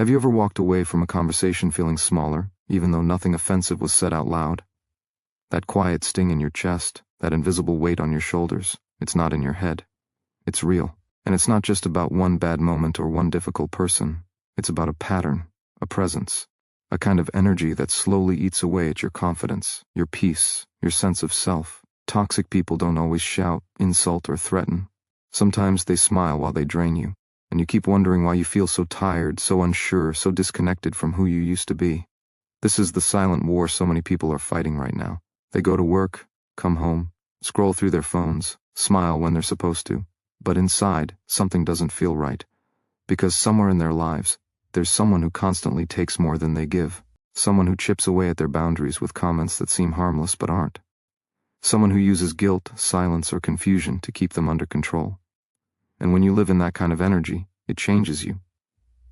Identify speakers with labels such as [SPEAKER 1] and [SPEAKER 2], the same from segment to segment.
[SPEAKER 1] Have you ever walked away from a conversation feeling smaller, even though nothing offensive was said out loud? That quiet sting in your chest, that invisible weight on your shoulders, it's not in your head. It's real. And it's not just about one bad moment or one difficult person. It's about a pattern, a presence, a kind of energy that slowly eats away at your confidence, your peace, your sense of self. Toxic people don't always shout, insult, or threaten. Sometimes they smile while they drain you, and you keep wondering why you feel so tired, so unsure, so disconnected from who you used to be. This is the silent war so many people are fighting right now. They go to work, come home, scroll through their phones, smile when they're supposed to. But inside, something doesn't feel right. Because somewhere in their lives, there's someone who constantly takes more than they give. Someone who chips away at their boundaries with comments that seem harmless but aren't. Someone who uses guilt, silence, or confusion to keep them under control. And when you live in that kind of energy, it changes you.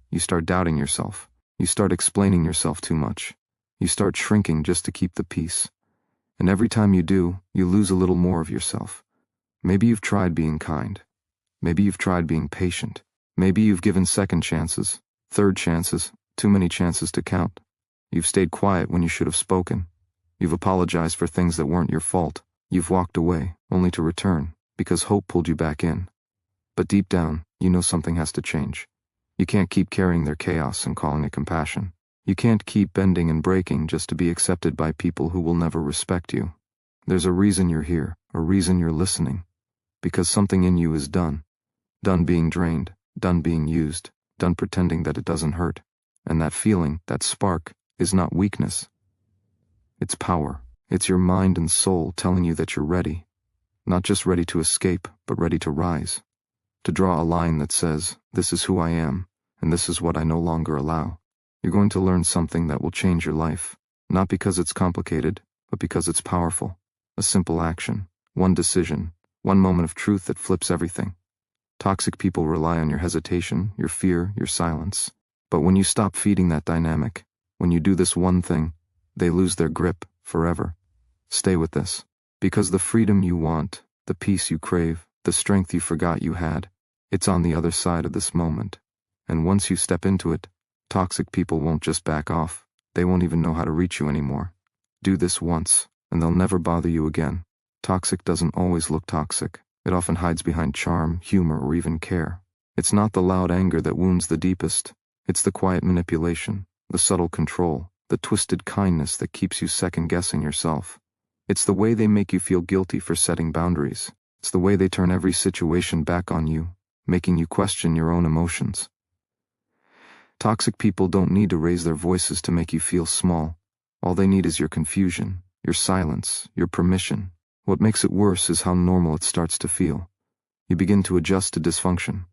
[SPEAKER 1] You start doubting yourself. You start explaining yourself too much. You start shrinking just to keep the peace. And every time you do, you lose a little more of yourself. Maybe you've tried being kind. Maybe you've tried being patient. Maybe you've given second chances, third chances, too many chances to count. You've stayed quiet when you should have spoken. You've apologized for things that weren't your fault. You've walked away, only to return, because hope pulled you back in. But deep down, you know something has to change. You can't keep carrying their chaos and calling it compassion. You can't keep bending and breaking just to be accepted by people who will never respect you. There's a reason you're here, a reason you're listening. Because something in you is done. Done being drained, done being used, done pretending that it doesn't hurt. And that feeling, that spark, is not weakness. It's power. It's your mind and soul telling you that you're ready. Not just ready to escape, but ready to rise. To draw a line that says, this is who I am, and this is what I no longer allow. You're going to learn something that will change your life. Not because it's complicated, but because it's powerful. A simple action, one decision, one moment of truth that flips everything. Toxic people rely on your hesitation, your fear, your silence. But when you stop feeding that dynamic, when you do this one thing, they lose their grip forever. Stay with this. Because the freedom you want, the peace you crave, the strength you forgot you had, it's on the other side of this moment. And once you step into it, toxic people won't just back off. They won't even know how to reach you anymore. Do this once, and they'll never bother you again. Toxic doesn't always look toxic. It often hides behind charm, humor, or even care. It's not the loud anger that wounds the deepest. It's the quiet manipulation, the subtle control, the twisted kindness that keeps you second-guessing yourself. It's the way they make you feel guilty for setting boundaries. It's the way they turn every situation back on you, making you question your own emotions. Toxic people don't need to raise their voices to make you feel small. All they need is your confusion, your silence, your permission. What makes it worse is how normal it starts to feel. You begin to adjust to dysfunction.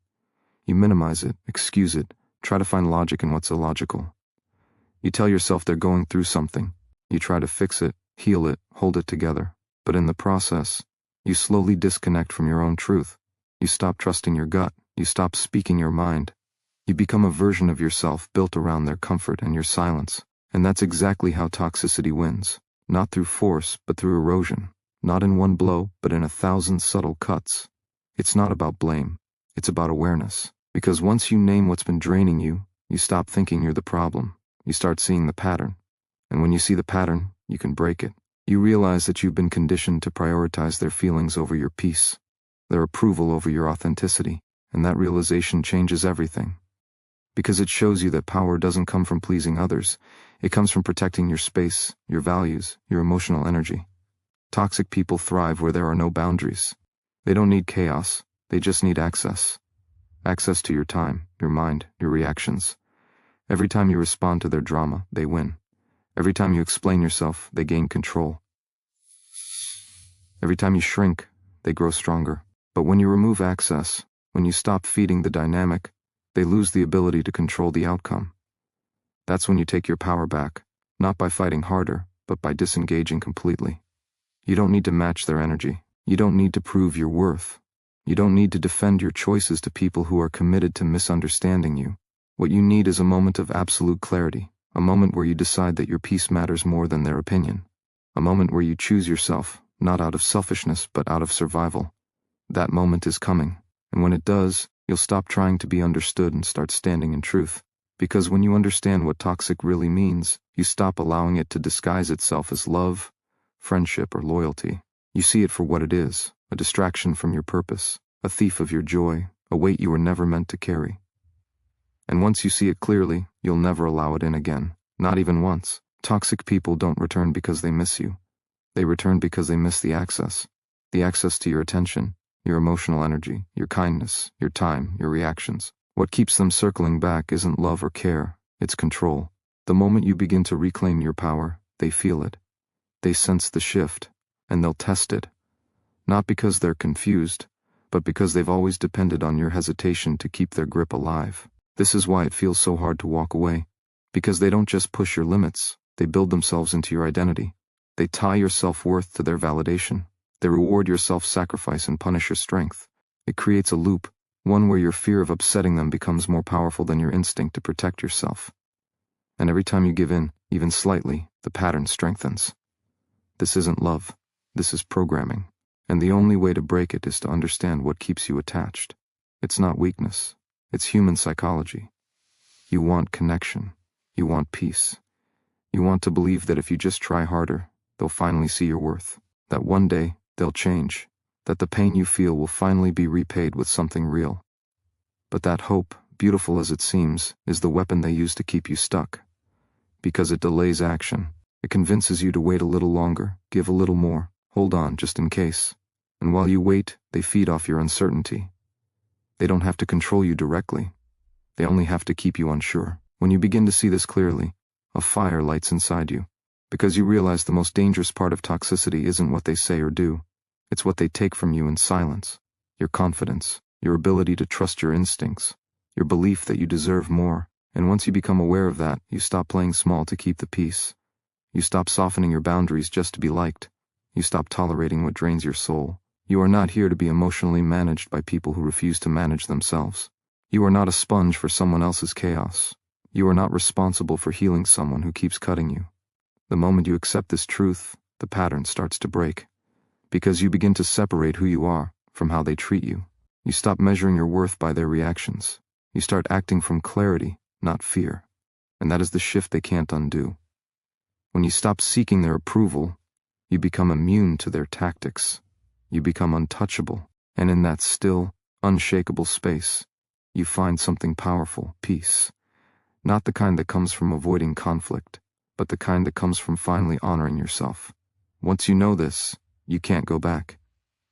[SPEAKER 1] You minimize it, excuse it, try to find logic in what's illogical. You tell yourself they're going through something. You try to fix it, heal it, hold it together. But in the process, you slowly disconnect from your own truth. You stop trusting your gut. You stop speaking your mind. You become a version of yourself built around their comfort and your silence. And that's exactly how toxicity wins. Not through force, but through erosion. Not in one blow, but in 1,000 subtle cuts. It's not about blame. It's about awareness. Because once you name what's been draining you, you stop thinking you're the problem. You start seeing the pattern. And when you see the pattern, you can break it. You realize that you've been conditioned to prioritize their feelings over your peace, their approval over your authenticity, and that realization changes everything. Because it shows you that power doesn't come from pleasing others. It comes from protecting your space, your values, your emotional energy. Toxic people thrive where there are no boundaries. They don't need chaos, they just need access. Access to your time, your mind, your reactions. Every time you respond to their drama, they win. Every time you explain yourself, they gain control. Every time you shrink, they grow stronger. But when you remove access, when you stop feeding the dynamic, they lose the ability to control the outcome. That's when you take your power back, not by fighting harder, but by disengaging completely. You don't need to match their energy. You don't need to prove your worth. You don't need to defend your choices to people who are committed to misunderstanding you. What you need is a moment of absolute clarity, a moment where you decide that your peace matters more than their opinion, a moment where you choose yourself, not out of selfishness but out of survival. That moment is coming, and when it does, you'll stop trying to be understood and start standing in truth. Because when you understand what toxic really means, you stop allowing it to disguise itself as love, friendship, or loyalty. You see it for what it is, a distraction from your purpose, a thief of your joy, a weight you were never meant to carry. And once you see it clearly, you'll never allow it in again, not even once. Toxic people don't return because they miss you. They return because they miss the access to your attention, your emotional energy, your kindness, your time, your reactions. What keeps them circling back isn't love or care, it's control. The moment you begin to reclaim your power, they feel it. They sense the shift, and they'll test it. Not because they're confused, but because they've always depended on your hesitation to keep their grip alive. This is why it feels so hard to walk away. Because they don't just push your limits, they build themselves into your identity. They tie your self-worth to their validation. They reward your self-sacrifice and punish your strength. It creates a loop, one where your fear of upsetting them becomes more powerful than your instinct to protect yourself. And every time you give in, even slightly, the pattern strengthens. This isn't love. This is programming. And the only way to break it is to understand what keeps you attached. It's not weakness. It's human psychology. You want connection. You want peace. You want to believe that if you just try harder, they'll finally see your worth. That one day, they'll change. That the pain you feel will finally be repaid with something real. But that hope, beautiful as it seems, is the weapon they use to keep you stuck. Because it delays action. It convinces you to wait a little longer, give a little more, hold on just in case. And while you wait, they feed off your uncertainty. They don't have to control you directly. They only have to keep you unsure. When you begin to see this clearly, a fire lights inside you. Because you realize the most dangerous part of toxicity isn't what they say or do. It's what they take from you in silence. Your confidence, your ability to trust your instincts, your belief that you deserve more. And once you become aware of that, you stop playing small to keep the peace. You stop softening your boundaries just to be liked. You stop tolerating what drains your soul. You are not here to be emotionally managed by people who refuse to manage themselves. You are not a sponge for someone else's chaos. You are not responsible for healing someone who keeps cutting you. The moment you accept this truth, the pattern starts to break. Because you begin to separate who you are from how they treat you. You stop measuring your worth by their reactions. You start acting from clarity, not fear. And that is the shift they can't undo. When you stop seeking their approval, you become immune to their tactics. You become untouchable. And in that still, unshakable space, you find something powerful, peace. Not the kind that comes from avoiding conflict, but the kind that comes from finally honoring yourself. Once you know this, you can't go back.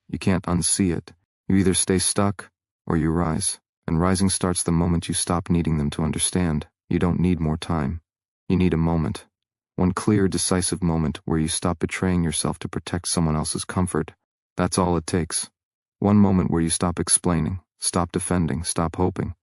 [SPEAKER 1] You can't unsee it. You either stay stuck, or you rise. And rising starts the moment you stop needing them to understand. You don't need more time. You need a moment. One clear, decisive moment where you stop betraying yourself to protect someone else's comfort. That's all it takes. One moment where you stop explaining, stop defending, stop hoping,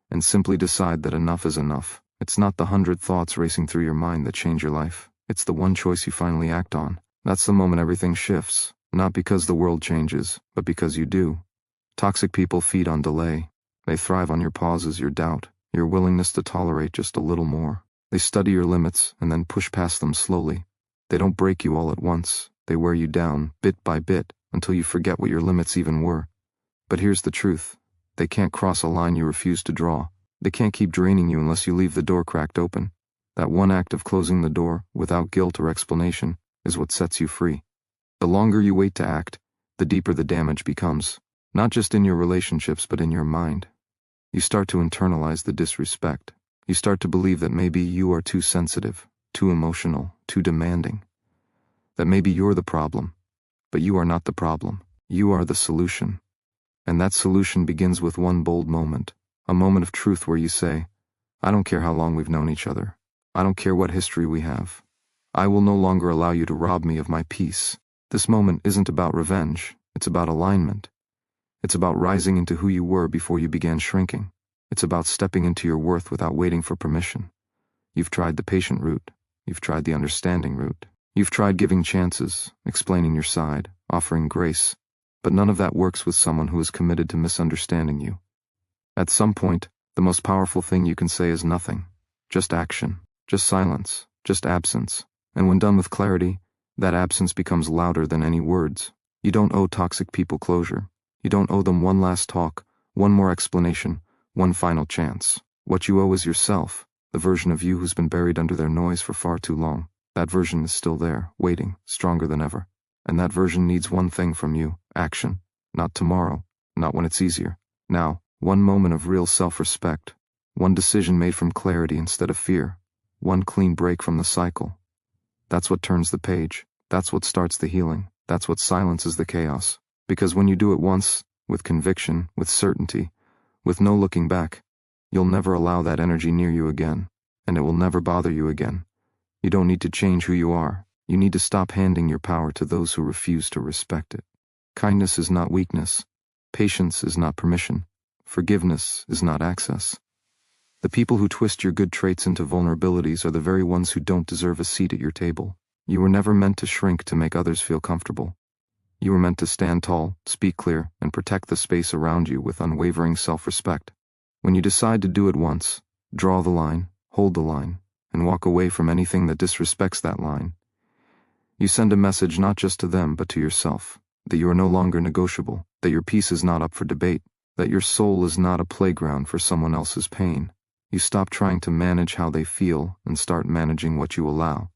[SPEAKER 1] and simply decide that enough is enough. It's not the 100 thoughts racing through your mind that change your life. It's the one choice you finally act on. That's the moment everything shifts, not because the world changes, but because you do. Toxic people feed on delay. They thrive on your pauses, your doubt, your willingness to tolerate just a little more. They study your limits and then push past them slowly. They don't break you all at once. They wear you down, bit by bit, until you forget what your limits even were. But here's the truth. They can't cross a line you refuse to draw. They can't keep draining you unless you leave the door cracked open. That one act of closing the door, without guilt or explanation, is what sets you free. The longer you wait to act, the deeper the damage becomes. Not just in your relationships, but in your mind. You start to internalize the disrespect. You start to believe that maybe you are too sensitive, too emotional, too demanding. That maybe you're the problem. But you are not the problem. You are the solution. And that solution begins with one bold moment. A moment of truth where you say, I don't care how long we've known each other. I don't care what history we have. I will no longer allow you to rob me of my peace. This moment isn't about revenge. It's about alignment. It's about rising into who you were before you began shrinking. It's about stepping into your worth without waiting for permission. You've tried the patient route. You've tried the understanding route. You've tried giving chances, explaining your side, offering grace. But none of that works with someone who is committed to misunderstanding you. At some point, the most powerful thing you can say is nothing. Just action. Just silence. Just absence. And when done with clarity, that absence becomes louder than any words. You don't owe toxic people closure. You don't owe them one last talk, one more explanation, one final chance. What you owe is yourself. the version of you who's been buried under their noise for far too long. That version is still there, waiting, stronger than ever. And that version needs one thing from you: action. Not tomorrow, not when it's easier. Now, one moment of real self-respect. One decision made from clarity instead of fear. One clean break from the cycle. That's what turns the page. That's what starts the healing. That's what silences the chaos. Because when you do it once, with conviction, with certainty, with no looking back, you'll never allow that energy near you again, and it will never bother you again. You don't need to change who you are. You need to stop handing your power to those who refuse to respect it. Kindness is not weakness. Patience is not permission. Forgiveness is not access. The people who twist your good traits into vulnerabilities are the very ones who don't deserve a seat at your table. You were never meant to shrink to make others feel comfortable. You were meant to stand tall, speak clear, and protect the space around you with unwavering self-respect. When you decide to do it once, draw the line, hold the line, and walk away from anything that disrespects that line, you send a message not just to them but to yourself, that you are no longer negotiable, that your peace is not up for debate, that your soul is not a playground for someone else's pain. You stop trying to manage how they feel and start managing what you allow.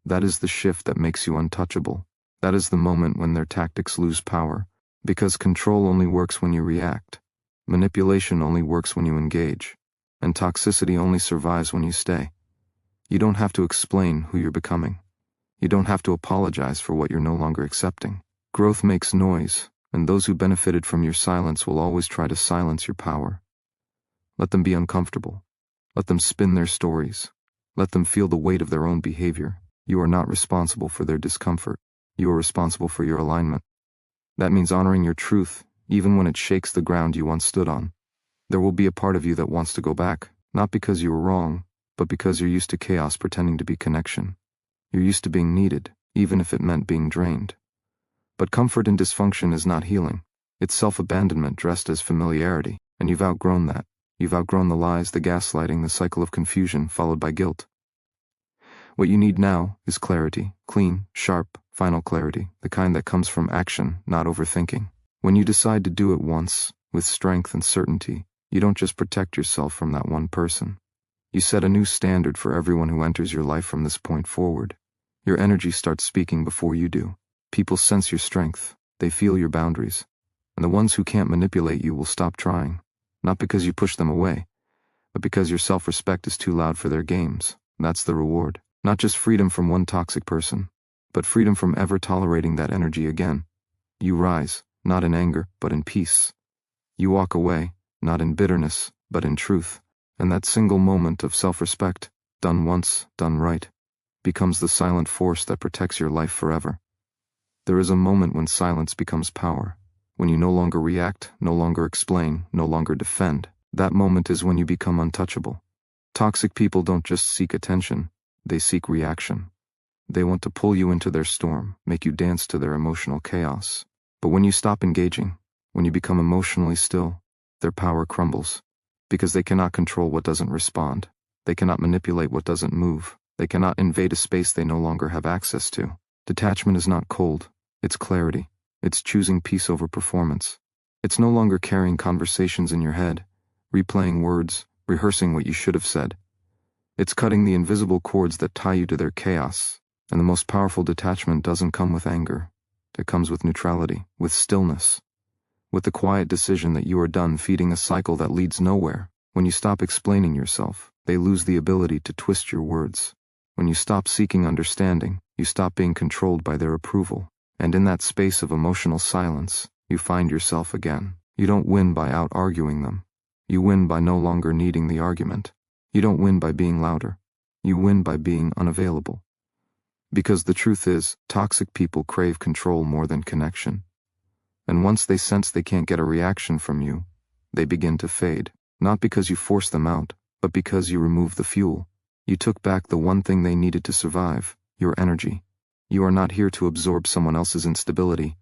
[SPEAKER 1] That is the shift that makes you untouchable. That is the moment when their tactics lose power, because control only works when you react. Manipulation only works when you engage, and toxicity only survives when you stay. You don't have to explain who you're becoming. You don't have to apologize for what you're no longer accepting. Growth makes noise, and those who benefited from your silence will always try to silence your power. Let them be uncomfortable. Let them spin their stories. Let them feel the weight of their own behavior. You are not responsible for their discomfort. You are responsible for your alignment. That means honoring your truth, even when it shakes the ground you once stood on. There will be a part of you that wants to go back, not because you were wrong, but because you're used to chaos pretending to be connection. You're used to being needed, even if it meant being drained. But comfort in dysfunction is not healing. It's self-abandonment dressed as familiarity, and you've outgrown that. You've outgrown the lies, the gaslighting, the cycle of confusion followed by guilt. What you need now is clarity, clean, sharp, final clarity, the kind that comes from action, not overthinking. When you decide to do it once, with strength and certainty, you don't just protect yourself from that one person. You set a new standard for everyone who enters your life from this point forward. Your energy starts speaking before you do. People sense your strength, they feel your boundaries, and the ones who can't manipulate you will stop trying, not because you push them away, but because your self-respect is too loud for their games. That's the reward. Not just freedom from one toxic person, but freedom from ever tolerating that energy again. You rise, not in anger, but in peace. You walk away, not in bitterness, but in truth. And that single moment of self-respect, done once, done right, becomes the silent force that protects your life forever. There is a moment when silence becomes power, when you no longer react, no longer explain, no longer defend. That moment is when you become untouchable. Toxic people don't just seek attention, they seek reaction. They want to pull you into their storm, make you dance to their emotional chaos. But when you stop engaging, when you become emotionally still, their power crumbles. Because they cannot control what doesn't respond. They cannot manipulate what doesn't move. They cannot invade a space they no longer have access to. Detachment is not cold, it's clarity. It's choosing peace over performance. It's no longer carrying conversations in your head, replaying words, rehearsing what you should have said. It's cutting the invisible cords that tie you to their chaos. And the most powerful detachment doesn't come with anger. It comes with neutrality, with stillness, with the quiet decision that you are done feeding a cycle that leads nowhere. When you stop explaining yourself, they lose the ability to twist your words. When you stop seeking understanding, you stop being controlled by their approval. And in that space of emotional silence, you find yourself again. You don't win by out-arguing them. You win by no longer needing the argument. You don't win by being louder. You win by being unavailable. Because the truth is, toxic people crave control more than connection. And once they sense they can't get a reaction from you, they begin to fade. Not because you force them out, but because you remove the fuel. You took back the one thing they needed to survive, your energy. You are not here to absorb someone else's instability.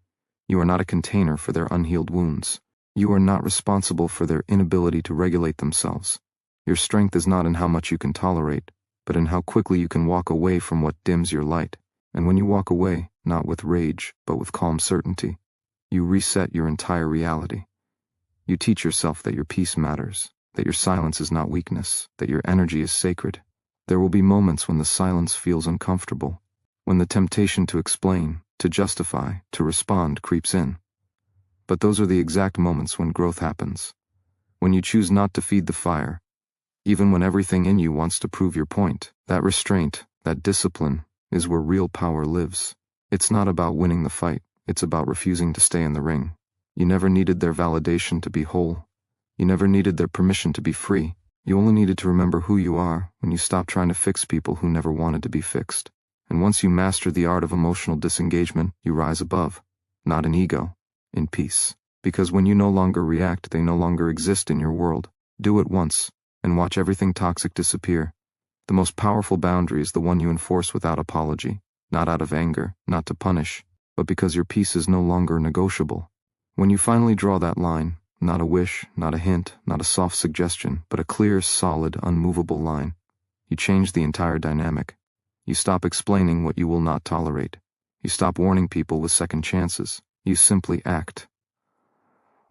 [SPEAKER 1] You are not a container for their unhealed wounds. You are not responsible for their inability to regulate themselves. Your strength is not in how much you can tolerate, but in how quickly you can walk away from what dims your light. And when you walk away, not with rage, but with calm certainty, you reset your entire reality. You teach yourself that your peace matters, that your silence is not weakness, that your energy is sacred. There will be moments when the silence feels uncomfortable, when the temptation to explain, to justify, to respond creeps in. But those are the exact moments when growth happens. When you choose not to feed the fire, even when everything in you wants to prove your point. That restraint, that discipline, is where real power lives. It's not about winning the fight, it's about refusing to stay in the ring. You never needed their validation to be whole. You never needed their permission to be free. You only needed to remember who you are when you stopped trying to fix people who never wanted to be fixed. And once you master the art of emotional disengagement, you rise above, not in ego, in peace. Because when you no longer react, they no longer exist in your world. Do it once, and watch everything toxic disappear. The most powerful boundary is the one you enforce without apology, not out of anger, not to punish, but because your peace is no longer negotiable. When you finally draw that line, not a wish, not a hint, not a soft suggestion, but a clear, solid, unmovable line, you change the entire dynamic. You stop explaining what you will not tolerate. You stop warning people with second chances. You simply act.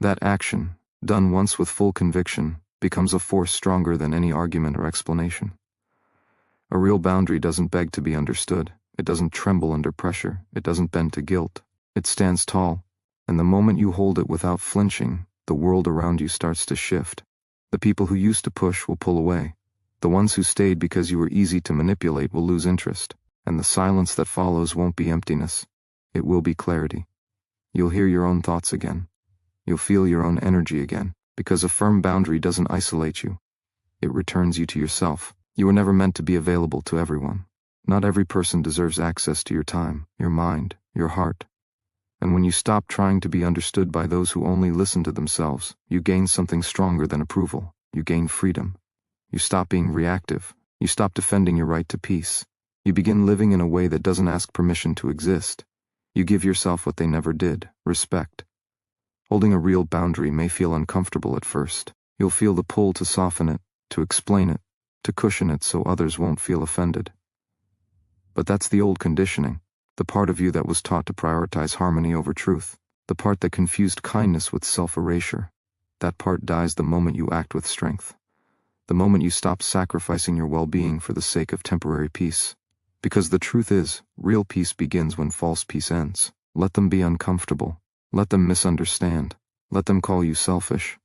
[SPEAKER 1] That action, done once with full conviction, becomes a force stronger than any argument or explanation. A real boundary doesn't beg to be understood. It doesn't tremble under pressure. It doesn't bend to guilt. It stands tall, and the moment you hold it without flinching, the world around you starts to shift. The people who used to push will pull away. The ones who stayed because you were easy to manipulate will lose interest, and the silence that follows won't be emptiness. It will be clarity. You'll hear your own thoughts again. You'll feel your own energy again, because a firm boundary doesn't isolate you. It returns you to yourself. You were never meant to be available to everyone. Not every person deserves access to your time, your mind, your heart. And when you stop trying to be understood by those who only listen to themselves, you gain something stronger than approval. You gain freedom. You stop being reactive. You stop defending your right to peace. You begin living in a way that doesn't ask permission to exist. You give yourself what they never did, respect. Holding a real boundary may feel uncomfortable at first. You'll feel the pull to soften it, to explain it, to cushion it so others won't feel offended. But that's the old conditioning, the part of you that was taught to prioritize harmony over truth, the part that confused kindness with self-erasure. That part dies the moment you act with strength, the moment you stop sacrificing your well-being for the sake of temporary peace. Because the truth is, real peace begins when false peace ends. Let them be uncomfortable. Let them misunderstand. Let them call you selfish.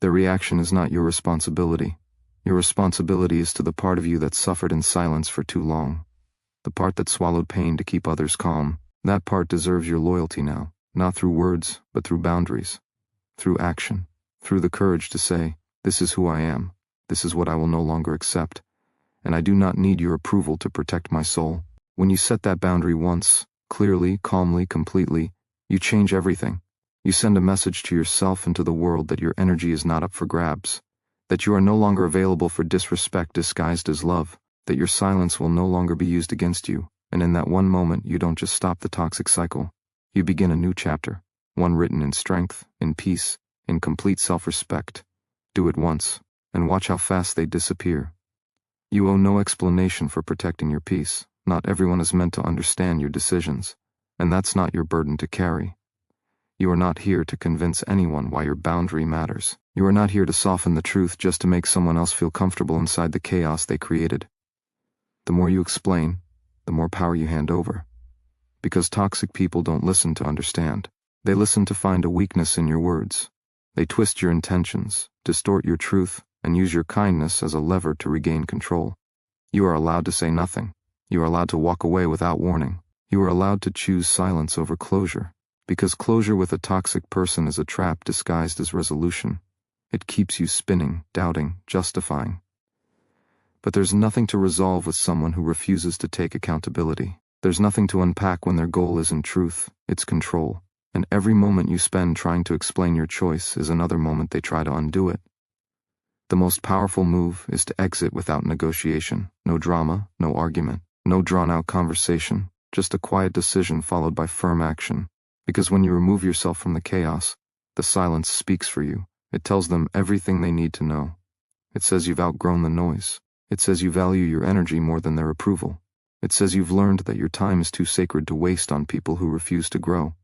[SPEAKER 1] Their reaction is not your responsibility. Your responsibility is to the part of you that suffered in silence for too long. The part that swallowed pain to keep others calm. That part deserves your loyalty now, not through words, but through boundaries. Through action. Through the courage to say, this is who I am. This is what I will no longer accept. And I do not need your approval to protect my soul. When you set that boundary once, clearly, calmly, completely, you change everything. You send a message to yourself and to the world that your energy is not up for grabs, that you are no longer available for disrespect disguised as love, that your silence will no longer be used against you, and in that one moment you don't just stop the toxic cycle. You begin a new chapter, one written in strength, in peace, in complete self-respect. Do it once, and watch how fast they disappear. You owe no explanation for protecting your peace. Not everyone is meant to understand your decisions, and that's not your burden to carry. You are not here to convince anyone why your boundary matters. You are not here to soften the truth just to make someone else feel comfortable inside the chaos they created. The more you explain, the more power you hand over. Because toxic people don't listen to understand. They listen to find a weakness in your words. They twist your intentions, distort your truth, and use your kindness as a lever to regain control. You are allowed to say nothing. You are allowed to walk away without warning. You are allowed to choose silence over closure. Because closure with a toxic person is a trap disguised as resolution. It keeps you spinning, doubting, justifying. But there's nothing to resolve with someone who refuses to take accountability. There's nothing to unpack when their goal isn't truth, it's control. And every moment you spend trying to explain your choice is another moment they try to undo it. The most powerful move is to exit without negotiation. No drama, no argument, no drawn-out conversation, just a quiet decision followed by firm action. Because when you remove yourself from the chaos, the silence speaks for you. It tells them everything they need to know. It says you've outgrown the noise. It says you value your energy more than their approval. It says you've learned that your time is too sacred to waste on people who refuse to grow.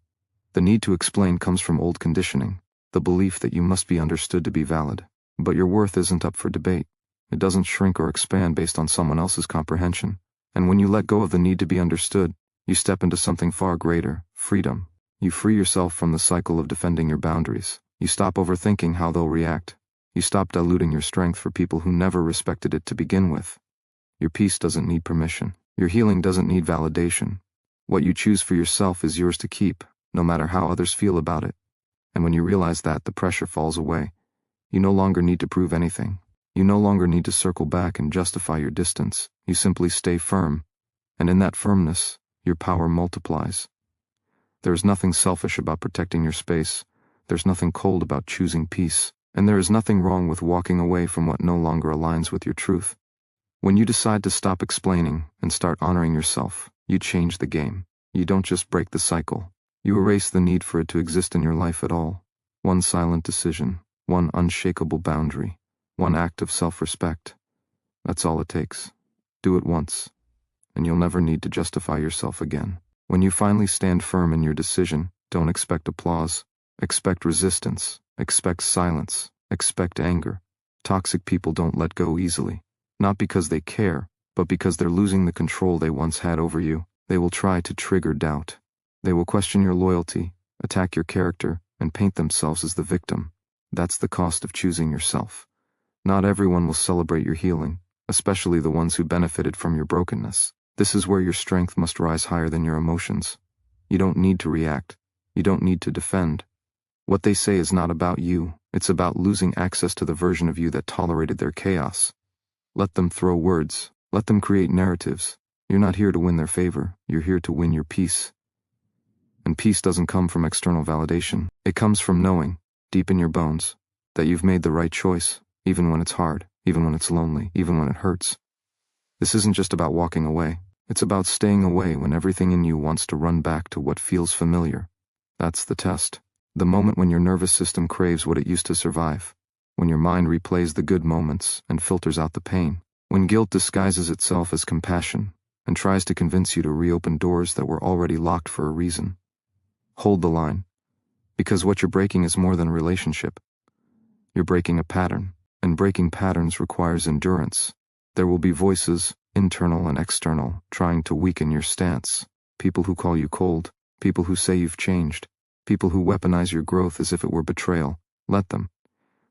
[SPEAKER 1] The need to explain comes from old conditioning, the belief that you must be understood to be valid. But your worth isn't up for debate. It doesn't shrink or expand based on someone else's comprehension. And when you let go of the need to be understood, you step into something far greater: freedom. You free yourself from the cycle of defending your boundaries. You stop overthinking how they'll react. You stop diluting your strength for people who never respected it to begin with. Your peace doesn't need permission. Your healing doesn't need validation. What you choose for yourself is yours to keep, no matter how others feel about it. And when you realize that, the pressure falls away. You no longer need to prove anything. You no longer need to circle back and justify your distance. You simply stay firm. And in that firmness, your power multiplies. There is nothing selfish about protecting your space. There's nothing cold about choosing peace. And there is nothing wrong with walking away from what no longer aligns with your truth. When you decide to stop explaining and start honoring yourself, you change the game. You don't just break the cycle. You erase the need for it to exist in your life at all. One silent decision, one unshakable boundary, one act of self-respect. That's all it takes. Do it once, and you'll never need to justify yourself again. When you finally stand firm in your decision, don't expect applause. Expect resistance. Expect silence. Expect anger. Toxic people don't let go easily. Not because they care, but because they're losing the control they once had over you. They will try to trigger doubt. They will question your loyalty, attack your character, and paint themselves as the victim. That's the cost of choosing yourself. Not everyone will celebrate your healing, especially the ones who benefited from your brokenness. This is where your strength must rise higher than your emotions. You don't need to react. You don't need to defend. What they say is not about you. It's about losing access to the version of you that tolerated their chaos. Let them throw words. Let them create narratives. You're not here to win their favor. You're here to win your peace. And peace doesn't come from external validation. It comes from knowing, deep in your bones, that you've made the right choice, even when it's hard, even when it's lonely, even when it hurts. This isn't just about walking away. It's about staying away when everything in you wants to run back to what feels familiar. That's the test. The moment when your nervous system craves what it used to survive. When your mind replays the good moments and filters out the pain. When guilt disguises itself as compassion and tries to convince you to reopen doors that were already locked for a reason. Hold the line. Because what you're breaking is more than a relationship. You're breaking a pattern, and breaking patterns requires endurance. There will be voices, internal and external, trying to weaken your stance. People who call you cold, people who say you've changed, people who weaponize your growth as if it were betrayal. Let them.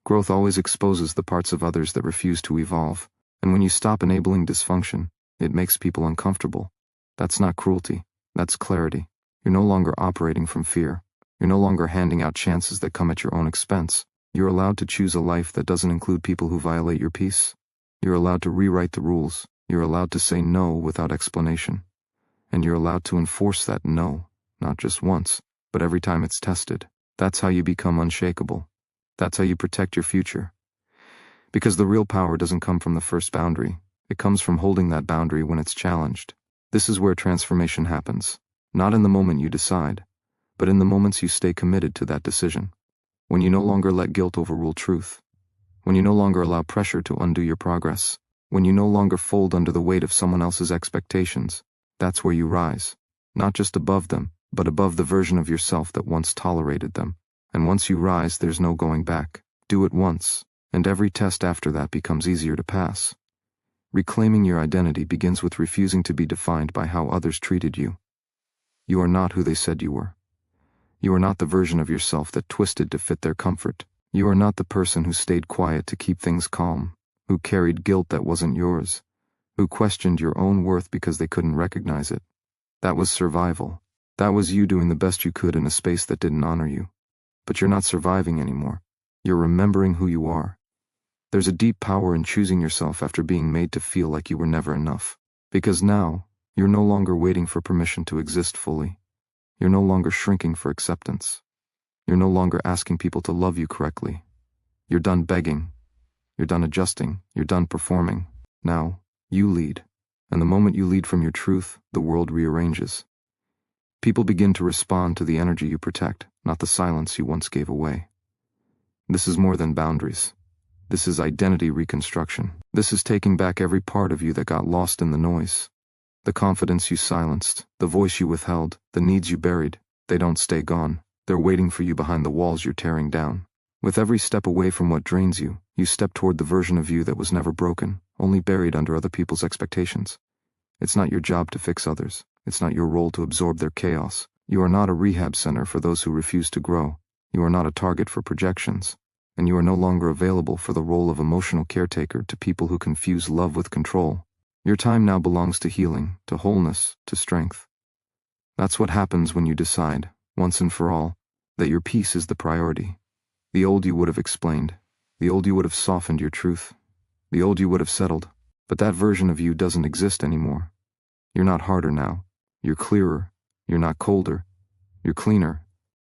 [SPEAKER 1] Growth always exposes the parts of others that refuse to evolve, and when you stop enabling dysfunction, it makes people uncomfortable. That's not cruelty, that's clarity. You're no longer operating from fear. You're no longer handing out chances that come at your own expense. You're allowed to choose a life that doesn't include people who violate your peace. You're allowed to rewrite the rules. You're allowed to say no without explanation. And you're allowed to enforce that no, not just once, but every time it's tested. That's how you become unshakable. That's how you protect your future. Because the real power doesn't come from the first boundary. It comes from holding that boundary when it's challenged. This is where transformation happens. Not in the moment you decide, but in the moments you stay committed to that decision. When you no longer let guilt overrule truth. When you no longer allow pressure to undo your progress. When you no longer fold under the weight of someone else's expectations. That's where you rise. Not just above them, but above the version of yourself that once tolerated them. And once you rise, there's no going back. Do it once, and every test after that becomes easier to pass. Reclaiming your identity begins with refusing to be defined by how others treated you. You are not who they said you were. You are not the version of yourself that twisted to fit their comfort. You are not the person who stayed quiet to keep things calm, who carried guilt that wasn't yours, who questioned your own worth because they couldn't recognize it. That was survival. That was you doing the best you could in a space that didn't honor you. But you're not surviving anymore. You're remembering who you are. There's a deep power in choosing yourself after being made to feel like you were never enough. Because now, you're no longer waiting for permission to exist fully. You're no longer shrinking for acceptance. You're no longer asking people to love you correctly. You're done begging. You're done adjusting. You're done performing. Now, you lead. And the moment you lead from your truth, the world rearranges. People begin to respond to the energy you protect, not the silence you once gave away. This is more than boundaries. This is identity reconstruction. This is taking back every part of you that got lost in the noise. The confidence you silenced, the voice you withheld, the needs you buried. They don't stay gone. They're waiting for you behind the walls you're tearing down. With every step away from what drains you, you step toward the version of you that was never broken, only buried under other people's expectations. It's not your job to fix others. It's not your role to absorb their chaos. You are not a rehab center for those who refuse to grow. You are not a target for projections. And you are no longer available for the role of emotional caretaker to people who confuse love with control. Your time now belongs to healing, to wholeness, to strength. That's what happens when you decide, once and for all, that your peace is the priority. The old you would have explained. The old you would have softened your truth. The old you would have settled. But that version of you doesn't exist anymore. You're not harder now. You're clearer. You're not colder. You're cleaner.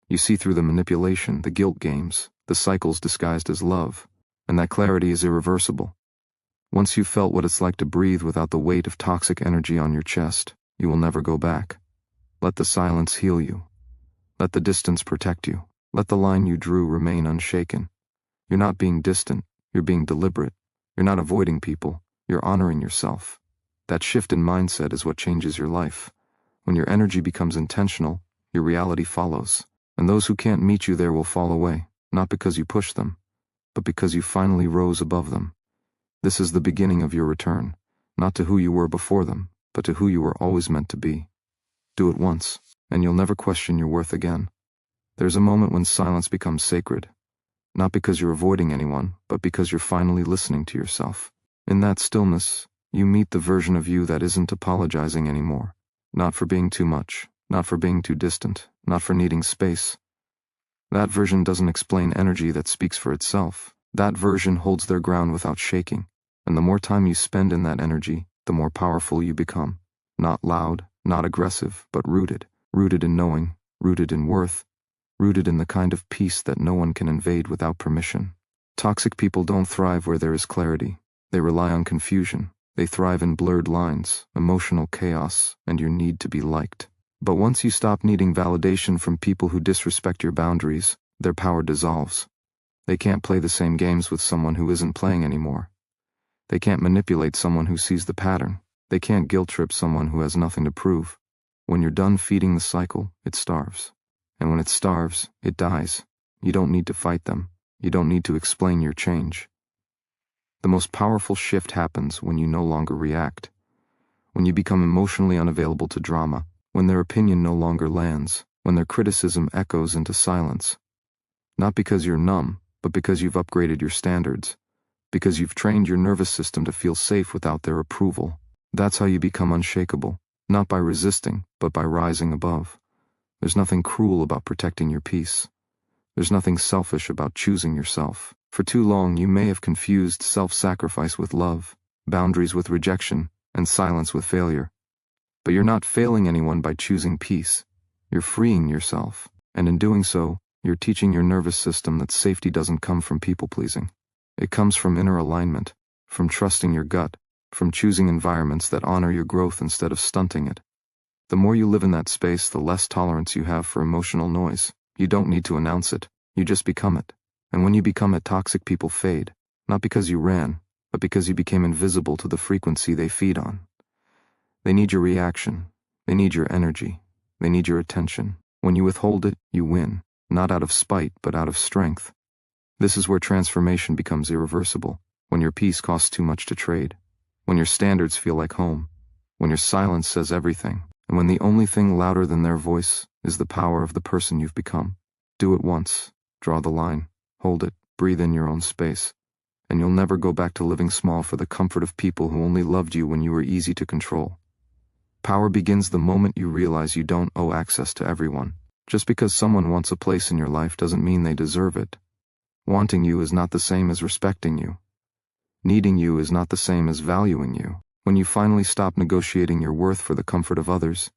[SPEAKER 1] You see through the manipulation, the guilt games, the cycles disguised as love, and that clarity is irreversible. Once you've felt what it's like to breathe without the weight of toxic energy on your chest, you will never go back. Let the silence heal you. Let the distance protect you. Let the line you drew remain unshaken. You're not being distant, you're being deliberate. You're not avoiding people, you're honoring yourself. That shift in mindset is what changes your life. When your energy becomes intentional, your reality follows. And those who can't meet you there will fall away, not because you pushed them, but because you finally rose above them. This is the beginning of your return, not to who you were before them, but to who you were always meant to be. Do it once, and you'll never question your worth again. There's a moment when silence becomes sacred, not because you're avoiding anyone, but because you're finally listening to yourself. In that stillness, you meet the version of you that isn't apologizing anymore, not for being too much, not for being too distant, not for needing space. That version doesn't explain energy that speaks for itself. That version holds their ground without shaking, and the more time you spend in that energy, the more powerful you become. Not loud, not aggressive, but rooted. Rooted in knowing, rooted in worth, rooted in the kind of peace that no one can invade without permission. Toxic people don't thrive where there is clarity. They rely on confusion. They thrive in blurred lines, emotional chaos, and your need to be liked. But once you stop needing validation from people who disrespect your boundaries, their power dissolves. They can't play the same games with someone who isn't playing anymore. They can't manipulate someone who sees the pattern. They can't guilt-trip someone who has nothing to prove. When you're done feeding the cycle, it starves. And when it starves, it dies. You don't need to fight them. You don't need to explain your change. The most powerful shift happens when you no longer react. When you become emotionally unavailable to drama. When their opinion no longer lands. When their criticism echoes into silence. Not because you're numb, but because you've upgraded your standards. Because you've trained your nervous system to feel safe without their approval. That's how you become unshakable. Not by resisting, but by rising above. There's nothing cruel about protecting your peace. There's nothing selfish about choosing yourself. For too long, you may have confused self-sacrifice with love, boundaries with rejection, and silence with failure. But you're not failing anyone by choosing peace. You're freeing yourself, and in doing so, you're teaching your nervous system that safety doesn't come from people-pleasing. It comes from inner alignment, from trusting your gut, from choosing environments that honor your growth instead of stunting it. The more you live in that space, the less tolerance you have for emotional noise. You don't need to announce it, you just become it. And when you become it, toxic people fade, not because you ran, but because you became invisible to the frequency they feed on. They need your reaction, they need your energy, they need your attention. When you withhold it, you win, not out of spite, but out of strength. This is where transformation becomes irreversible, when your peace costs too much to trade, when your standards feel like home, when your silence says everything, and when the only thing louder than their voice is the power of the person you've become. Do it once, draw the line, hold it, breathe in your own space, and you'll never go back to living small for the comfort of people who only loved you when you were easy to control. Power begins the moment you realize you don't owe access to everyone. Just because someone wants a place in your life doesn't mean they deserve it. Wanting you is not the same as respecting you. Needing you is not the same as valuing you. When you finally stop negotiating your worth for the comfort of others,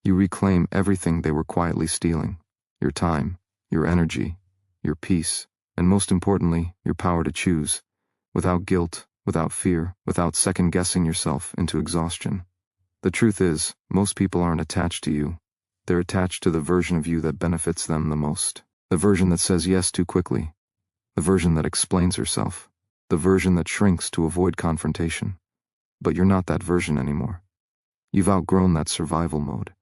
[SPEAKER 1] you reclaim everything they were quietly stealing. Your time, your energy, your peace, and most importantly, your power to choose, without guilt, without fear, without second-guessing yourself into exhaustion. The truth is, most people aren't attached to you. They're attached to the version of you that benefits them the most. The version that says yes too quickly. The version that explains herself. The version that shrinks to avoid confrontation. But you're not that version anymore. You've outgrown that survival mode.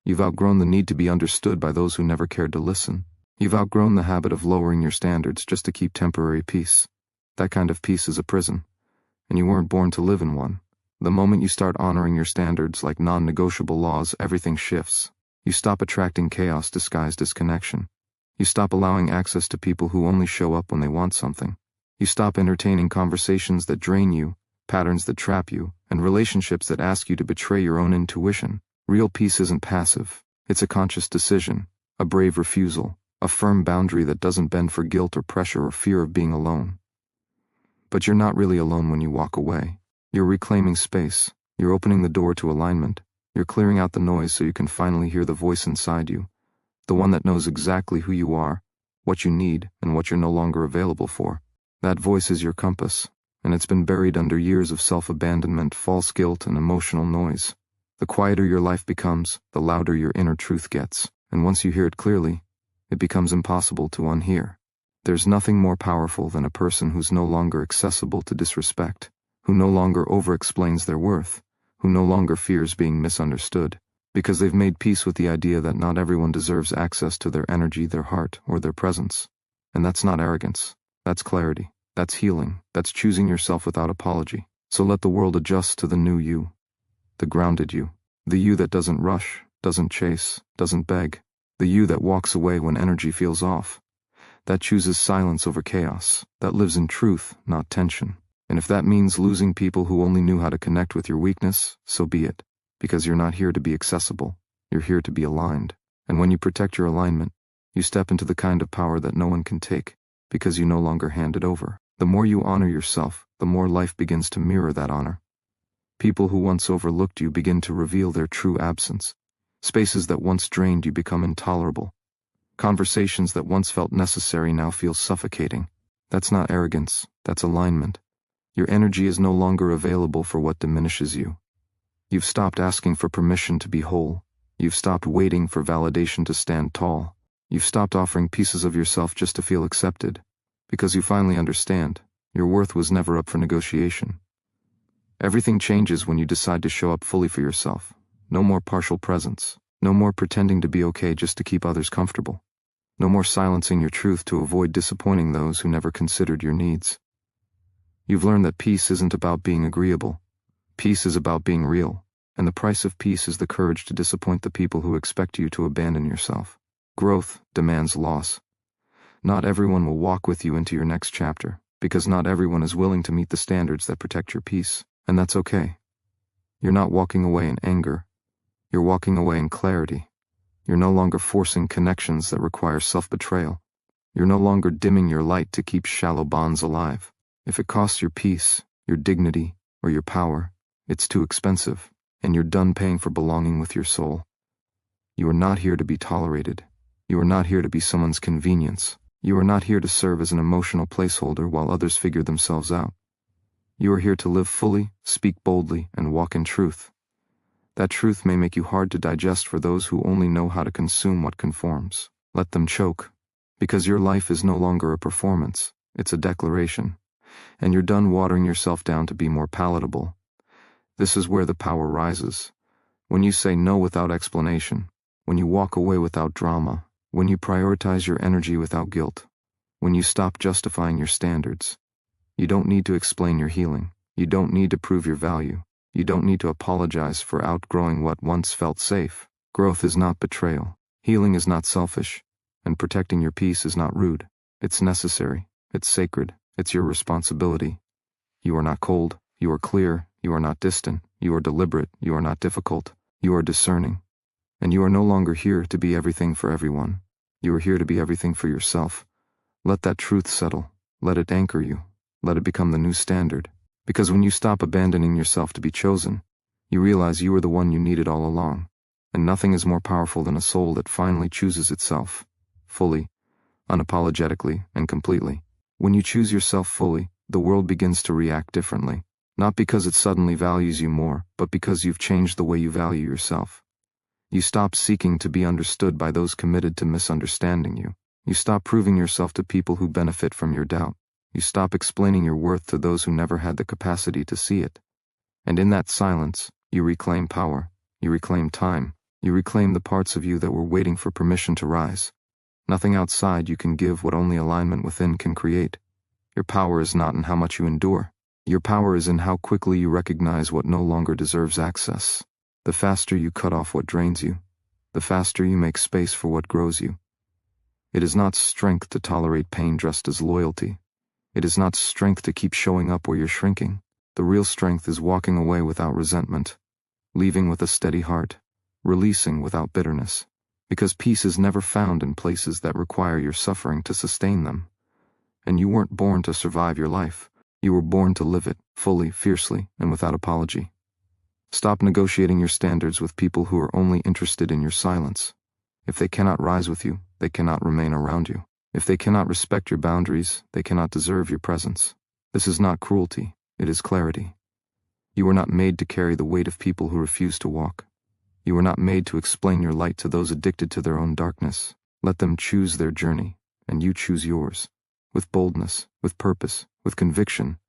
[SPEAKER 1] You've outgrown the need to be understood by those who never cared to listen. You've outgrown the habit of lowering your standards just to keep temporary peace. That kind of peace is a prison, and you weren't born to live in one. The moment you start honoring your standards like non-negotiable laws, everything shifts. You stop attracting chaos disguised as connection. You stop allowing access to people who only show up when they want something. You stop entertaining conversations that drain you, patterns that trap you, and relationships that ask you to betray your own intuition. Real peace isn't passive. It's a conscious decision, a brave refusal, a firm boundary that doesn't bend for guilt or pressure or fear of being alone. But you're not really alone when you walk away. You're reclaiming space. You're opening the door to alignment. You're clearing out the noise so you can finally hear the voice inside you, the one that knows exactly who you are, what you need, and what you're no longer available for. That voice is your compass, and it's been buried under years of self-abandonment, false guilt, and emotional noise. The quieter your life becomes, the louder your inner truth gets, and once you hear it clearly, it becomes impossible to unhear. There's nothing more powerful than a person who's no longer accessible to disrespect, who no longer over-explains their worth, who no longer fears being misunderstood, because they've made peace with the idea that not everyone deserves access to their energy, their heart, or their presence. And that's not arrogance. That's clarity. That's healing. That's choosing yourself without apology. So let the world adjust to the new you, the grounded you, the you that doesn't rush, doesn't chase, doesn't beg, the you that walks away when energy feels off, that chooses silence over chaos, that lives in truth, not tension. And if that means losing people who only knew how to connect with your weakness, so be it, because you're not here to be accessible, you're here to be aligned. And when you protect your alignment, you step into the kind of power that no one can take, because you no longer hand it over. The more you honor yourself, the more life begins to mirror that honor. People who once overlooked you begin to reveal their true absence. Spaces that once drained you become intolerable. Conversations that once felt necessary now feel suffocating. That's not arrogance, that's alignment. Your energy is no longer available for what diminishes you. You've stopped asking for permission to be whole. You've stopped waiting for validation to stand tall. You've stopped offering pieces of yourself just to feel accepted, because you finally understand, your worth was never up for negotiation. Everything changes when you decide to show up fully for yourself. No more partial presence. No more pretending to be okay just to keep others comfortable. No more silencing your truth to avoid disappointing those who never considered your needs. You've learned that peace isn't about being agreeable. Peace is about being real, and the price of peace is the courage to disappoint the people who expect you to abandon yourself. Growth demands loss. Not everyone will walk with you into your next chapter, because not everyone is willing to meet the standards that protect your peace, and that's okay. You're not walking away in anger. You're walking away in clarity. You're no longer forcing connections that require self-betrayal. You're no longer dimming your light to keep shallow bonds alive. If it costs your peace, your dignity, or your power, it's too expensive, and you're done paying for belonging with your soul. You are not here to be tolerated. You are not here to be someone's convenience. You are not here to serve as an emotional placeholder while others figure themselves out. You are here to live fully, speak boldly, and walk in truth. That truth may make you hard to digest for those who only know how to consume what conforms. Let them choke, because your life is no longer a performance, it's a declaration, and you're done watering yourself down to be more palatable. This is where the power rises. When you say no without explanation, when you walk away without drama, when you prioritize your energy without guilt, when you stop justifying your standards. You don't need to explain your healing. You don't need to prove your value. You don't need to apologize for outgrowing what once felt safe. Growth is not betrayal. Healing is not selfish. And protecting your peace is not rude. It's necessary. It's sacred. It's your responsibility. You are not cold. You are clear. You are not distant. You are deliberate. You are not difficult. You are discerning. And you are no longer here to be everything for everyone. You are here to be everything for yourself. Let that truth settle. Let it anchor you. Let it become the new standard. Because when you stop abandoning yourself to be chosen, you realize you are the one you needed all along. And nothing is more powerful than a soul that finally chooses itself, fully, unapologetically, and completely. When you choose yourself fully, the world begins to react differently. Not because it suddenly values you more, but because you've changed the way you value yourself. You stop seeking to be understood by those committed to misunderstanding you. You stop proving yourself to people who benefit from your doubt. You stop explaining your worth to those who never had the capacity to see it. And in that silence, you reclaim power, you reclaim time, you reclaim the parts of you that were waiting for permission to rise. Nothing outside you can give what only alignment within can create. Your power is not in how much you endure. Your power is in how quickly you recognize what no longer deserves access. The faster you cut off what drains you, the faster you make space for what grows you. It is not strength to tolerate pain dressed as loyalty. It is not strength to keep showing up where you're shrinking. The real strength is walking away without resentment, leaving with a steady heart, releasing without bitterness, because peace is never found in places that require your suffering to sustain them. And you weren't born to survive your life. You were born to live it, fully, fiercely, and without apology. Stop negotiating your standards with people who are only interested in your silence. If they cannot rise with you, they cannot remain around you. If they cannot respect your boundaries, they cannot deserve your presence. This is not cruelty, it is clarity. You were not made to carry the weight of people who refuse to walk. You were not made to explain your light to those addicted to their own darkness. Let them choose their journey, and you choose yours, with boldness, with purpose, with conviction,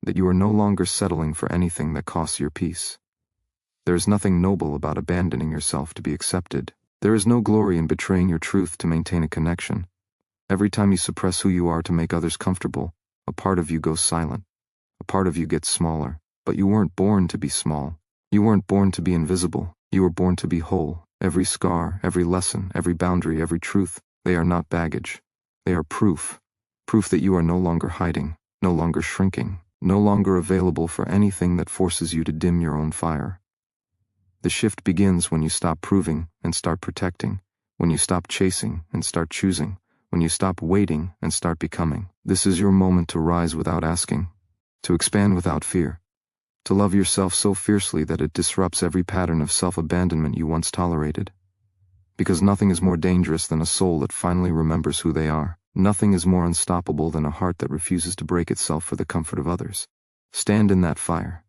[SPEAKER 1] that you are no longer settling for anything that costs your peace. There is nothing noble about abandoning yourself to be accepted. There is no glory in betraying your truth to maintain a connection. Every time you suppress who you are to make others comfortable, a part of you goes silent. A part of you gets smaller. But you weren't born to be small. You weren't born to be invisible. You were born to be whole. Every scar, every lesson, every boundary, every truth, they are not baggage. They are proof. Proof that you are no longer hiding, no longer shrinking, no longer available for anything that forces you to dim your own fire. The shift begins when you stop proving and start protecting, when you stop chasing and start choosing, when you stop waiting and start becoming. This is your moment to rise without asking, to expand without fear, to love yourself so fiercely that it disrupts every pattern of self-abandonment you once tolerated. Because nothing is more dangerous than a soul that finally remembers who they are. Nothing is more unstoppable than a heart that refuses to break itself for the comfort of others. Stand in that fire.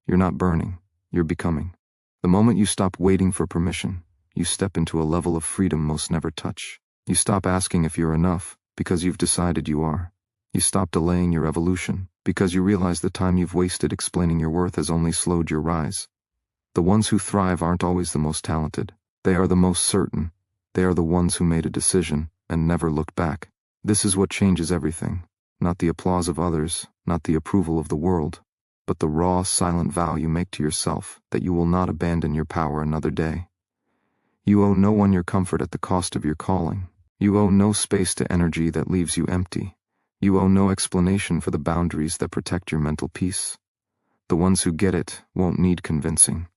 [SPEAKER 1] You're not burning, you're becoming. The moment you stop waiting for permission, you step into a level of freedom most never touch. You stop asking if you're enough, because you've decided you are. You stop delaying your evolution, because you realize the time you've wasted explaining your worth has only slowed your rise. The ones who thrive aren't always the most talented. They are the most certain. They are the ones who made a decision and never looked back. This is what changes everything. Not the applause of others, not the approval of the world, but the raw, silent vow you make to yourself that you will not abandon your power another day. You owe no one your comfort at the cost of your calling. You owe no space to energy that leaves you empty. You owe no explanation for the boundaries that protect your mental peace. The ones who get it won't need convincing.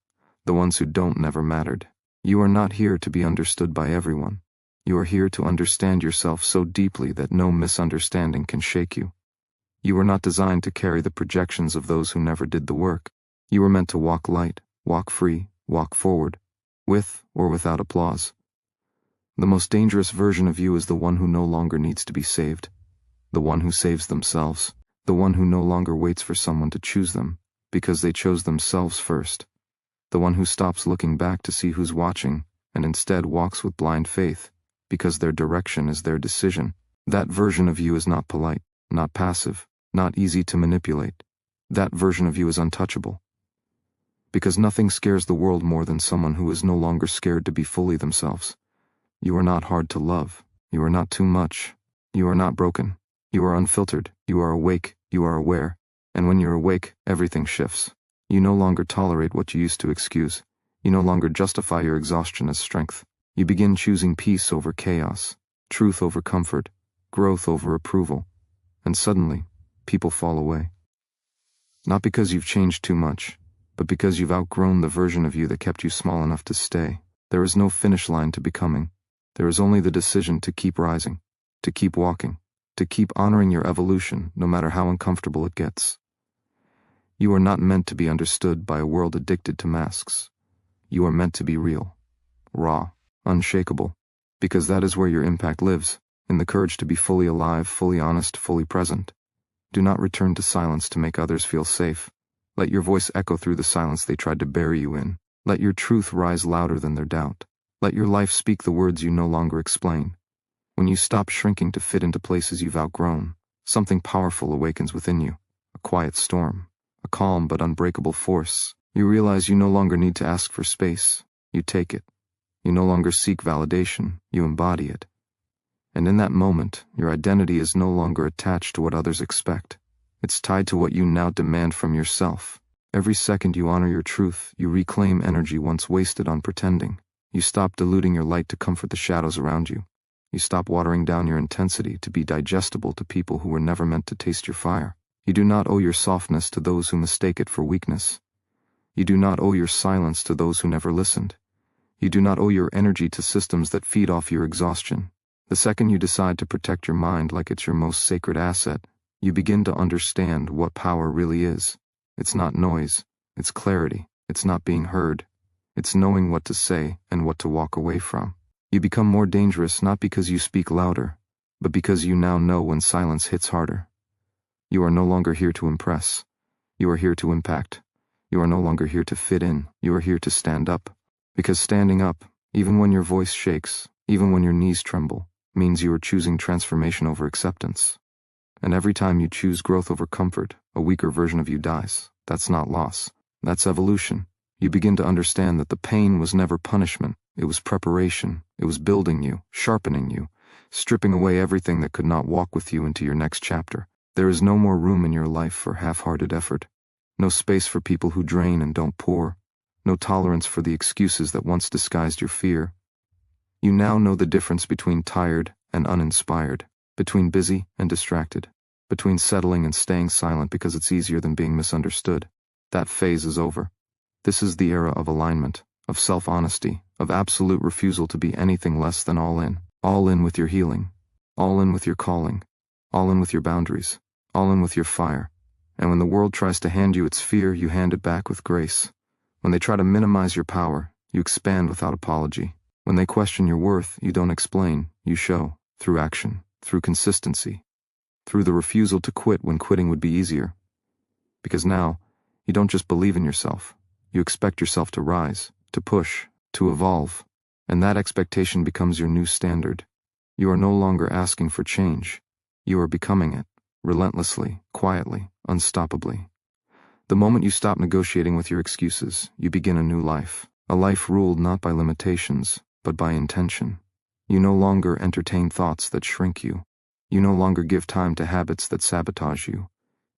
[SPEAKER 1] The ones who don't never mattered. You are not here to be understood by everyone. You are here to understand yourself so deeply that no misunderstanding can shake you. You were not designed to carry the projections of those who never did the work. You were meant to walk light, walk free, walk forward, with or without applause. The most dangerous version of you is the one who no longer needs to be saved, the one who saves themselves, the one who no longer waits for someone to choose them, because they chose themselves first, the one who stops looking back to see who's watching, and instead walks with blind faith, because their direction is their decision. That version of you is not polite, not passive, not easy to manipulate. That version of you is untouchable. Because nothing scares the world more than someone who is no longer scared to be fully themselves. You are not hard to love. You are not too much. You are not broken. You are unfiltered. You are awake. You are aware. And when you're awake, everything shifts. You no longer tolerate what you used to excuse. You no longer justify your exhaustion as strength. You begin choosing peace over chaos, truth over comfort, growth over approval. And suddenly, people fall away. Not because you've changed too much, but because you've outgrown the version of you that kept you small enough to stay. There is no finish line to becoming. There is only the decision to keep rising, to keep walking, to keep honoring your evolution no matter how uncomfortable it gets. You are not meant to be understood by a world addicted to masks. You are meant to be real, raw, unshakable, because that is where your impact lives, in the courage to be fully alive, fully honest, fully present. Do not return to silence to make others feel safe. Let your voice echo through the silence they tried to bury you in. Let your truth rise louder than their doubt. Let your life speak the words you no longer explain. When you stop shrinking to fit into places you've outgrown, something powerful awakens within you, a quiet storm, a calm but unbreakable force. You realize you no longer need to ask for space. You take it. You no longer seek validation. You embody it. And in that moment, your identity is no longer attached to what others expect. It's tied to what you now demand from yourself. Every second you honor your truth, you reclaim energy once wasted on pretending. You stop diluting your light to comfort the shadows around you. You stop watering down your intensity to be digestible to people who were never meant to taste your fire. You do not owe your softness to those who mistake it for weakness. You do not owe your silence to those who never listened. You do not owe your energy to systems that feed off your exhaustion. The second you decide to protect your mind like it's your most sacred asset, you begin to understand what power really is. It's not noise, it's clarity, it's not being heard, it's knowing what to say and what to walk away from. You become more dangerous not because you speak louder, but because you now know when silence hits harder. You are no longer here to impress. You are here to impact. You are no longer here to fit in. You are here to stand up. Because standing up, even when your voice shakes, even when your knees tremble, means you are choosing transformation over acceptance. And every time you choose growth over comfort, a weaker version of you dies. That's not loss. That's evolution. You begin to understand that the pain was never punishment. It was preparation. It was building you, sharpening you, stripping away everything that could not walk with you into your next chapter. There is no more room in your life for half-hearted effort. No space for people who drain and don't pour. No tolerance for the excuses that once disguised your fear. You now know the difference between tired and uninspired, between busy and distracted, between settling and staying silent because it's easier than being misunderstood. That phase is over. This is the era of alignment, of self-honesty, of absolute refusal to be anything less than all in with your healing, all in with your calling, all in with your boundaries, all in with your fire. And when the world tries to hand you its fear, you hand it back with grace. When they try to minimize your power, you expand without apology. When they question your worth, you don't explain, you show, through action, through consistency, through the refusal to quit when quitting would be easier. Because now, you don't just believe in yourself, you expect yourself to rise, to push, to evolve, and that expectation becomes your new standard. You are no longer asking for change, you are becoming it, relentlessly, quietly, unstoppably. The moment you stop negotiating with your excuses, you begin a new life, a life ruled not by limitations, but by intention. You no longer entertain thoughts that shrink you. You no longer give time to habits that sabotage you.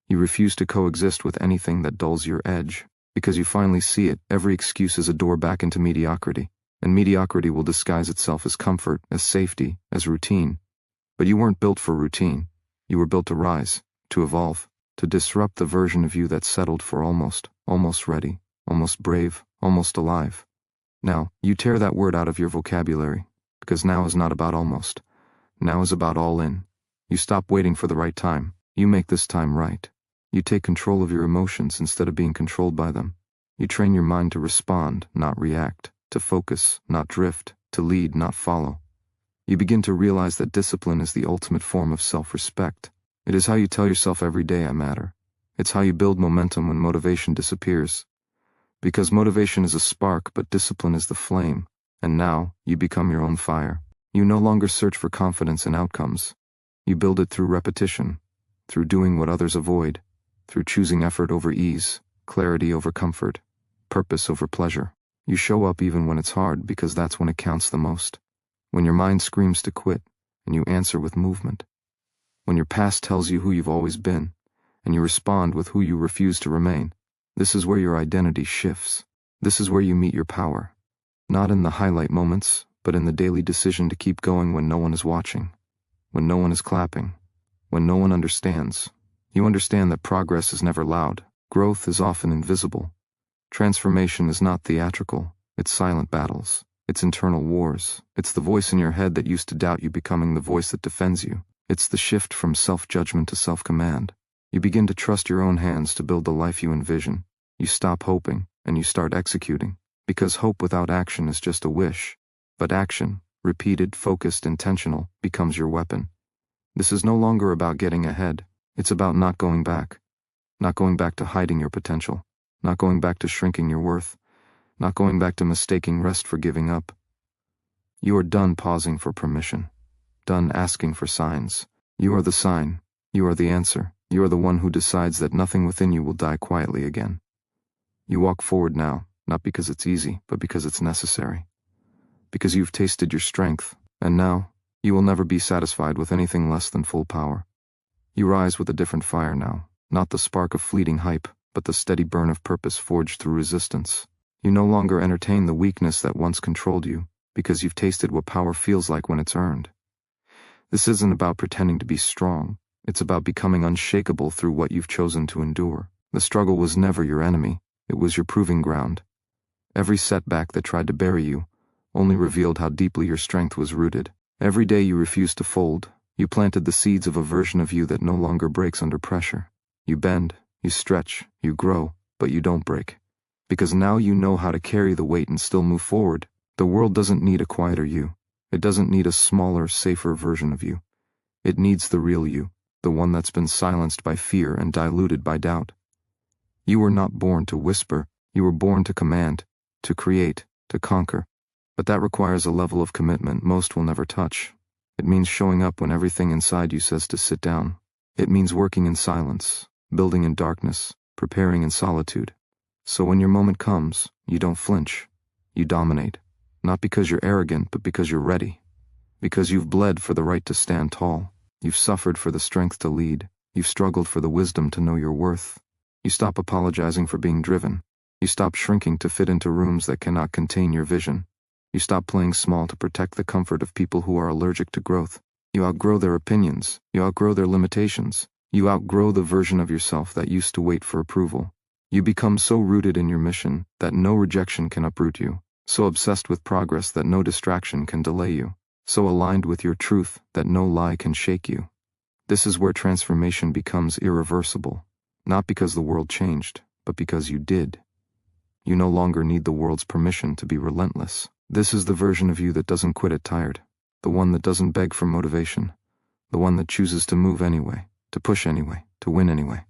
[SPEAKER 1] You refuse to coexist with anything that dulls your edge, because you finally see it. Every excuse is a door back into mediocrity, and mediocrity will disguise itself as comfort, as safety, as routine. But you weren't built for routine. You were built to rise, to evolve, to disrupt the version of you that settled for almost ready, almost brave, almost alive. Now, you tear that word out of your vocabulary, because now is not about almost. Now is about all in. You stop waiting for the right time. You make this time right. You take control of your emotions instead of being controlled by them. You train your mind to respond, not react, to focus, not drift, to lead, not follow. You begin to realize that discipline is the ultimate form of self-respect. It is how you tell yourself every day I matter. It's how you build momentum when motivation disappears. Because motivation is a spark, but discipline is the flame. And now, you become your own fire. You no longer search for confidence in outcomes. You build it through repetition, through doing what others avoid, through choosing effort over ease, clarity over comfort, purpose over pleasure. You show up even when it's hard because that's when it counts the most. When your mind screams to quit, and you answer with movement. When your past tells you who you've always been, and you respond with who you refuse to remain. This is where your identity shifts. This is where you meet your power. Not in the highlight moments, but in the daily decision to keep going when no one is watching, when no one is clapping, when no one understands. You understand that progress is never loud. Growth is often invisible. Transformation is not theatrical. It's silent battles. It's internal wars. It's the voice in your head that used to doubt you becoming the voice that defends you. It's the shift from self-judgment to self-command. You begin to trust your own hands to build the life you envision. You stop hoping, and you start executing. Because hope without action is just a wish. But action, repeated, focused, intentional, becomes your weapon. This is no longer about getting ahead. It's about not going back. Not going back to hiding your potential. Not going back to shrinking your worth. Not going back to mistaking rest for giving up. You are done pausing for permission. Done asking for signs. You are the sign. You are the answer. You are the one who decides that nothing within you will die quietly again. You walk forward now, not because it's easy, but because it's necessary. Because you've tasted your strength, and now, You will never be satisfied with anything less than full power. You rise with a different fire now, not the spark of fleeting hype, but the steady burn of purpose forged through resistance. You no longer entertain the weakness that once controlled you, because you've tasted what power feels like when it's earned. This isn't about pretending to be strong. It's about becoming unshakable through what you've chosen to endure. The struggle was never your enemy. It was your proving ground. Every setback that tried to bury you only revealed how deeply your strength was rooted. Every day you refused to fold, you planted the seeds of a version of you that no longer breaks under pressure. You bend, you stretch, you grow, but you don't break. Because now you know how to carry the weight and still move forward. The world doesn't need a quieter you. It doesn't need a smaller, safer version of you. It needs the real you, the one that's been silenced by fear and diluted by doubt. You were not born to whisper, you were born to command, to create, to conquer. But that requires a level of commitment most will never touch. It means showing up when everything inside you says to sit down. It means working in silence, building in darkness, preparing in solitude. So when your moment comes, you don't flinch. You dominate. Not because you're arrogant, but because you're ready. Because you've bled for the right to stand tall. You've suffered for the strength to lead. You've struggled for the wisdom to know your worth. You stop apologizing for being driven. You stop shrinking to fit into rooms that cannot contain your vision. You stop playing small to protect the comfort of people who are allergic to growth. You outgrow their opinions. You outgrow their limitations. You outgrow the version of yourself that used to wait for approval. You become so rooted in your mission that no rejection can uproot you. So obsessed with progress that no distraction can delay you. So aligned with your truth that no lie can shake you. This is where transformation becomes irreversible. Not because the world changed, but because you did. You no longer need the world's permission to be relentless. This is the version of you that doesn't quit at tired. The one that doesn't beg for motivation. The one that chooses to move anyway, to push anyway, to win anyway.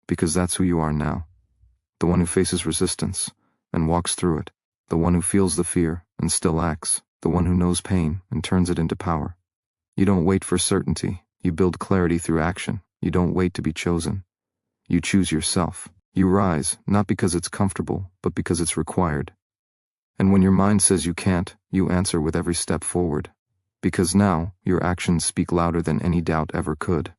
[SPEAKER 1] Because that's who you are now. The one who faces resistance and walks through it. The one who feels the fear and still acts. The one who knows pain and turns it into power. You don't wait for certainty. You build clarity through action. You don't wait to be chosen. You choose yourself. You rise, not because it's comfortable, but because it's required. And when your mind says you can't, you answer with every step forward. Because now, your actions speak louder than any doubt ever could.